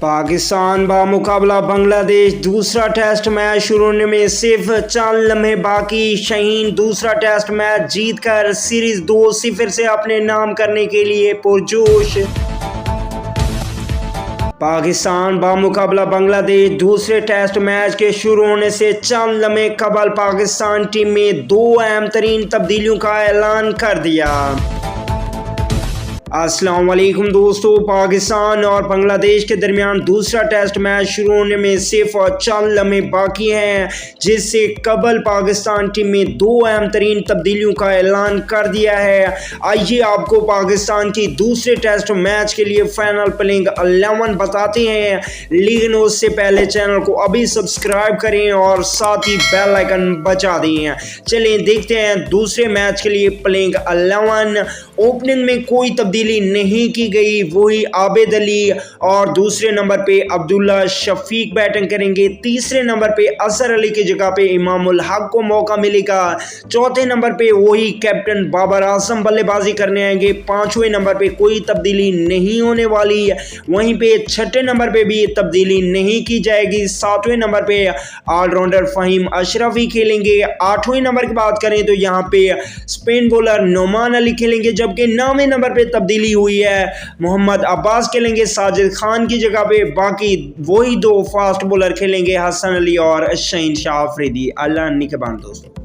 पाकिस्तान बामुकाबला बांग्लादेश दूसरा test match शुरू होने में सिर्फ 4 लम्हे बाकी। शाहीन दूसरा टेस्ट मैच जीतकर सीरीज 2-0 से अपने नाम करने के लिए पुरजोश। पाकिस्तान बामुकाबला बांग्लादेश दूसरे टेस्ट मैच के शुरू होने से 4 लम्हे कबल पाकिस्तान टीम में 2 अहम तरीन तब्दीलियों का ऐलान कर दिया। अस्सलाम वालेकुम दोस्तों, पाकिस्तान और बांग्लादेश के दरमियान दूसरा टेस्ट मैच शुरू होने में सिर्फ 4 लम्हे बाकी हैं, जिससे कबल पाकिस्तान टीम में 2 अहम तरीन तब्दीलियों का ऐलान कर दिया है। आइए आपको पाकिस्तान की दूसरे टेस्ट मैच के लिए फाइनल प्लेइंग 11 बताते हैं, लेकिन उससे पहले चैनल को अभी सब्सक्राइब करें और साथ ही बेल आइकन बजा दें। चलिए देखते हैं दूसरे मैच के लिए प्लेइंग 11। ओपनिंग में कोई तब्दीली नहीं की गई, वही आबिद अली और दूसरे नंबर पे अब्दुल्ला शफीक बैटिंग करेंगे। तीसरे नंबर पे असर अली की जगह पे इमामुल हक को मौका मिलेगा। चौथे नंबर पे वही कैप्टन बाबर आजम बल्लेबाजी करने आएंगे। 5वें नंबर पे कोई तब्दीली नहीं होने वाली, वहीं पे 6ठे नंबर पे भी तब्दीली नहीं की जाएगी। 7वें नंबर पे ऑलराउंडर फहीम अशरफी खेलेंगे। 8वें नंबर की बात करें तो यहाँ पे स्पिन बॉलर नोमान अली खेलेंगे, जबकि 9वें नंबर पे तब्दीली हुई है, मोहम्मद अब्बास खेलेंगे साजिद खान की जगह पे। बाकी वही 2 फास्ट बॉलर खेलेंगे, हसन अली और शाहीन शाह अफरीदी। अल्लाह निगहबान दोस्तों।